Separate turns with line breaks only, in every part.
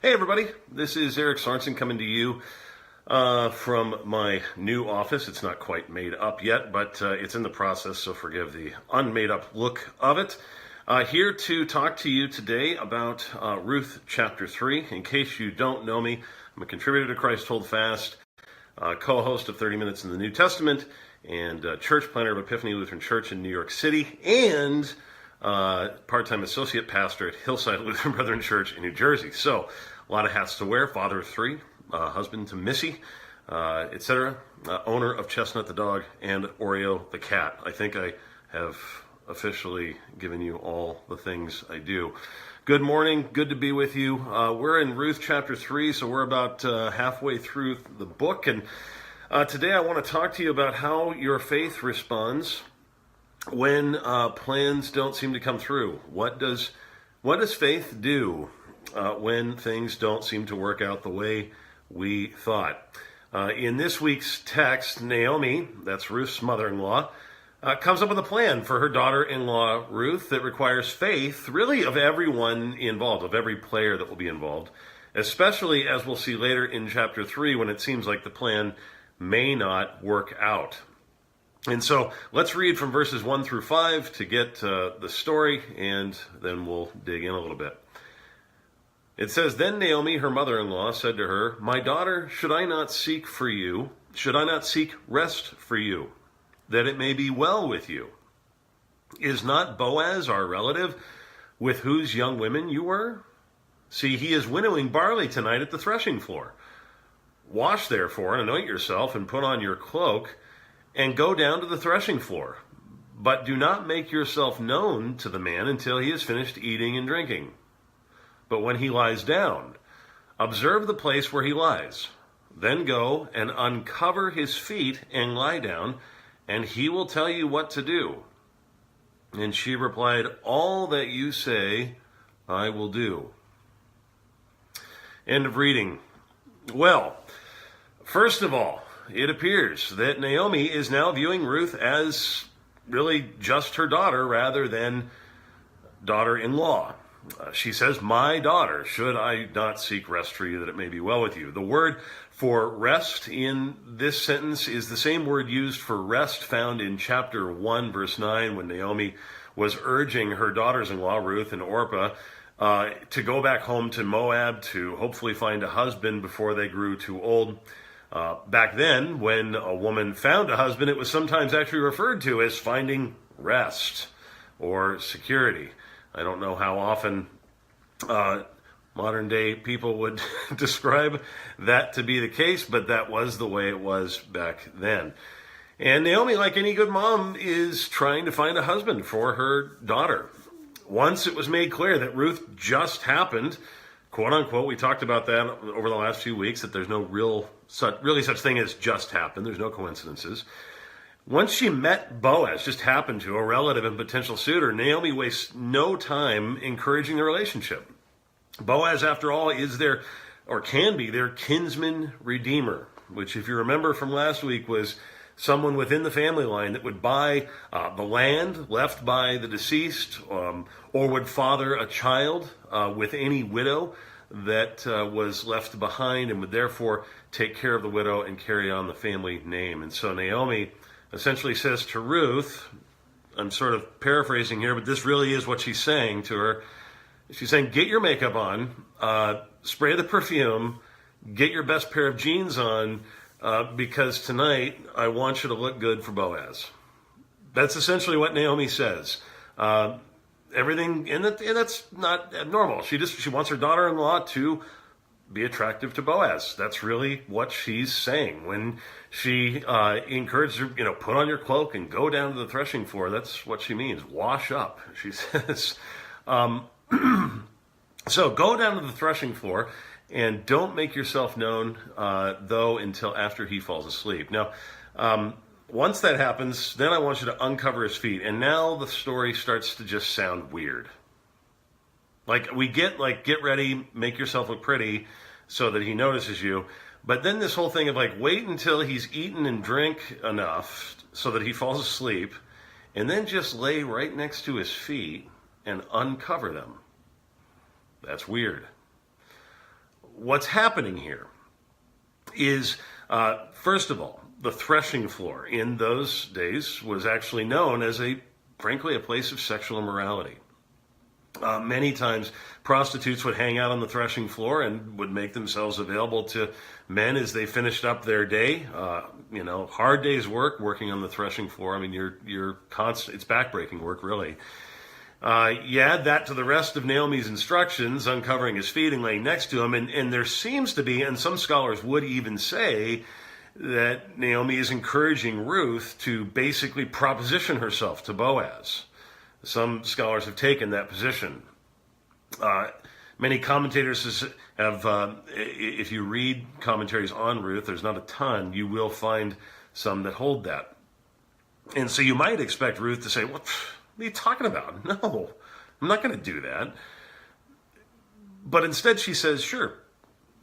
Hey everybody, this is Eric Sorensen coming to you from my new office. It's not quite made up yet, but it's in the process, so forgive the unmade up look of it. Here to talk to you today about Ruth chapter 3. In case you don't know me, I'm a contributor to Christ Hold Fast, co-host of 30 Minutes in the New Testament, and church planner of Epiphany Lutheran Church in New York City, and part-time associate pastor at Hillside Lutheran Brethren Church in New Jersey. So, a lot of hats to wear, father of 3, husband to Missy, etc., owner of Chestnut the dog and Oreo the cat. I think I have officially given you all the things I do. Good morning, good to be with you. We're in Ruth chapter 3, so we're about halfway through the book, and today I want to talk to you about how your faith responds when plans don't seem to come through. What does faith do when things don't seem to work out the way we thought? In this week's text, Naomi, that's Ruth's mother-in-law, comes up with a plan for her daughter-in-law, Ruth, that requires faith, really, of everyone involved, of every player that will be involved, especially, as we'll see later in chapter 3, when it seems like the plan may not work out. And so let's read from verses 1 through 5 to get the story, and then we'll dig in a little bit. It says, "Then Naomi, her mother-in-law, said to her, 'My daughter, should I not seek rest for you, that it may be well with you? Is not Boaz our relative, with whose young women you were? See, he is winnowing barley tonight at the threshing floor. Wash therefore, and anoint yourself, and put on your cloak, and go down to the threshing floor. But do not make yourself known to the man until he has finished eating and drinking. But when he lies down, observe the place where he lies. Then go and uncover his feet and lie down, and he will tell you what to do.' And she replied, 'All that you say, I will do.'" End of reading. Well, first of all, it appears that Naomi is now viewing Ruth as really just her daughter rather than daughter-in-law. She says, "My daughter, should I not seek rest for you, that it may be well with you?" The word for rest in this sentence is the same word used for rest found in chapter 1, verse 9, when Naomi was urging her daughters-in-law, Ruth and Orpah, to go back home to Moab to hopefully find a husband before they grew too old. Back then, when a woman found a husband, it was sometimes actually referred to as finding rest or security. I don't know how often modern day people would describe that to be the case, but that was the way it was back then. And Naomi, like any good mom, is trying to find a husband for her daughter. Once it was made clear that Ruth just happened, quote unquote, we talked about that over the last few weeks, that there's no really such thing as just happened. There's no coincidences. Once she met Boaz, just happened to, a relative and potential suitor, Naomi wastes no time encouraging the relationship. Boaz, after all, is their, or can be, their kinsman redeemer, which, if you remember from last week, was someone within the family line that would buy the land left by the deceased, or would father a child with any widow that was left behind, and would therefore take care of the widow and carry on the family name. And so Naomi essentially says to Ruth, I'm sort of paraphrasing here, but this really is what she's saying to her. She's saying, get your makeup on, spray the perfume, get your best pair of jeans on, because tonight I want you to look good for Boaz. That's essentially what Naomi says. Everything, and that's not abnormal. She wants her daughter-in-law to be attractive to Boaz. That's really what she's saying. When she encourages her, put on your cloak and go down to the threshing floor, that's what she means. Wash up, she says. So go down to the threshing floor and don't make yourself known, though, until after he falls asleep. Now, once that happens, then I want you to uncover his feet. And now the story starts to just sound weird. We get ready, make yourself look pretty so that he notices you. But then this whole thing of wait until he's eaten and drink enough so that he falls asleep, and then just lay right next to his feet and uncover them. That's weird. what's happening here is, first of all, the threshing floor in those days was actually known as frankly, a place of sexual immorality. Many times, prostitutes would hang out on the threshing floor and would make themselves available to men as they finished up their day. Hard day's work working on the threshing floor. I mean, you're constant. It's backbreaking work, really. You add that to the rest of Naomi's instructions, uncovering his feet and laying next to him, and there seems to be, and some scholars would even say, that Naomi is encouraging Ruth to basically proposition herself to Boaz. Some scholars have taken that position. Many commentators have, if you read commentaries on Ruth, there's not a ton, you will find some that hold that. And so you might expect Ruth to say, what are you talking about? No, I'm not going to do that. But instead she says, sure,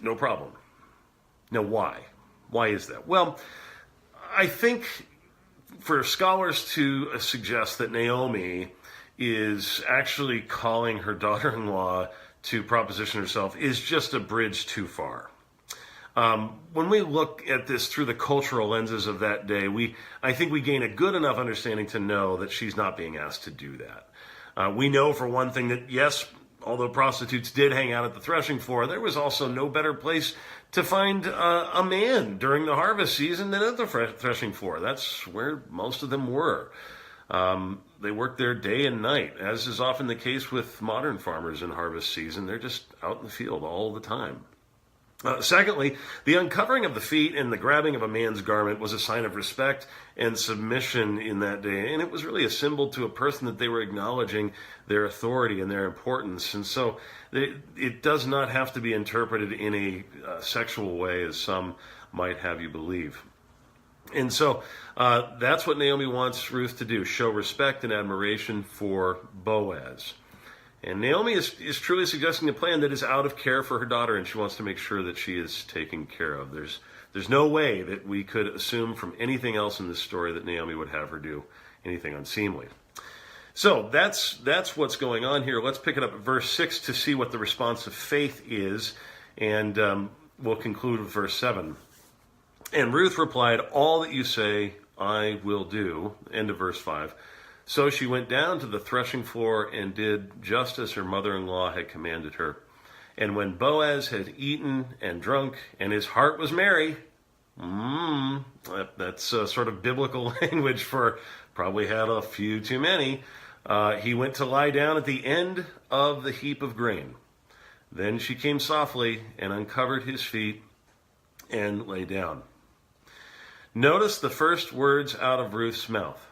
no problem. Now why? Why is that? Well, I think for scholars to suggest that Naomi is actually calling her daughter-in-law to proposition herself is just a bridge too far. When we look at this through the cultural lenses of that day, I think we gain a good enough understanding to know that she's not being asked to do that. We know for one thing that, yes, although prostitutes did hang out at the threshing floor, there was also no better place to find a man during the harvest season than at the threshing floor. That's where most of them were. They worked there day and night, as is often the case with modern farmers in harvest season. They're just out in the field all the time. Secondly, the uncovering of the feet and the grabbing of a man's garment was a sign of respect and submission in that day. And it was really a symbol to a person that they were acknowledging their authority and their importance. And so it does not have to be interpreted in a sexual way, as some might have you believe. And so that's what Naomi wants Ruth to do, show respect and admiration for Boaz. And Naomi is truly suggesting a plan that is out of care for her daughter, and she wants to make sure that she is taken care of. There's no way that we could assume from anything else in this story that Naomi would have her do anything unseemly. So that's what's going on here. Let's pick it up at verse 6 to see what the response of faith is, and we'll conclude with verse 7. And Ruth replied, "All that you say, I will do." End of verse 5. So she went down to the threshing floor and did just as her mother-in-law had commanded her. And when Boaz had eaten and drunk, and his heart was merry, that's sort of biblical language for probably had a few too many, he went to lie down at the end of the heap of grain. Then she came softly and uncovered his feet and lay down. Notice the first words out of Ruth's mouth.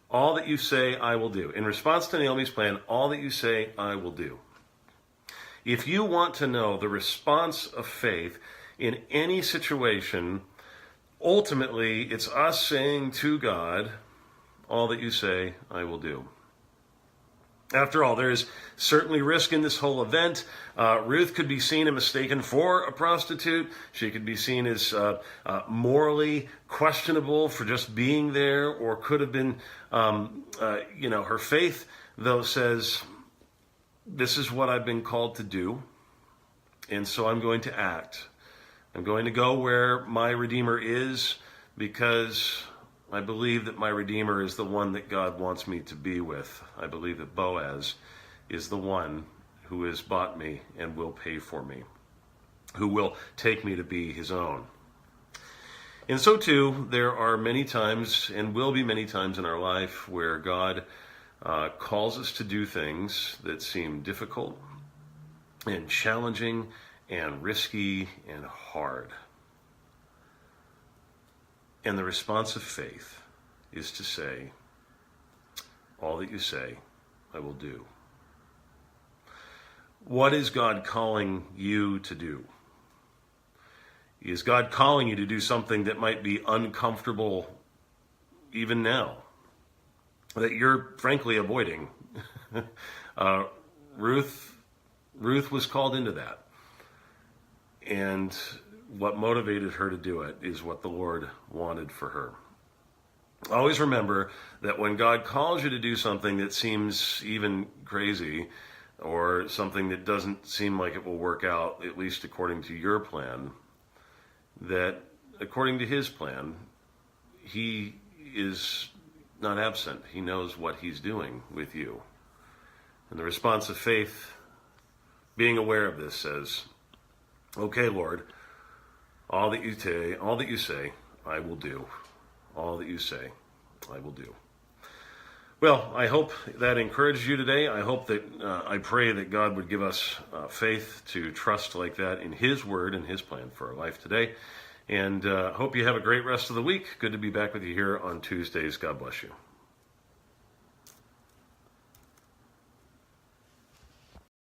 All that you say, I will do. In response to Naomi's plan, all that you say, I will do. If you want to know the response of faith in any situation, ultimately it's us saying to God, all that you say, I will do. After all, there is certainly risk in this whole event. Ruth could be seen and mistaken for a prostitute. She could be seen as morally questionable for just being there, or could have been, her faith, though, says, this is what I've been called to do, and so I'm going to act. I'm going to go where my Redeemer is, because I believe that my Redeemer is the one that God wants me to be with. I believe that Boaz is the one who has bought me and will pay for me, who will take me to be his own. And so too, there are many times, and will be many times in our life, where God calls us to do things that seem difficult and challenging and risky and hard. And the response of faith is to say, all that you say, I will do. What is God calling you to do? Is God calling you to do something that might be uncomfortable even now, that you're frankly avoiding? Ruth was called into that. And what motivated her to do it is what the Lord wanted for her. Always remember that when God calls you to do something that seems even crazy, or something that doesn't seem like it will work out, at least according to your plan, that according to his plan, he is not absent. He knows what he's doing with you. And the response of faith, being aware of this, says, okay, Lord, all that you say, I will do. All that you say, I will do. Well, I hope that encouraged you today. I pray that God would give us faith to trust like that in his word and his plan for our life today. And hope you have a great rest of the week. Good to be back with you here on Tuesdays. God bless you.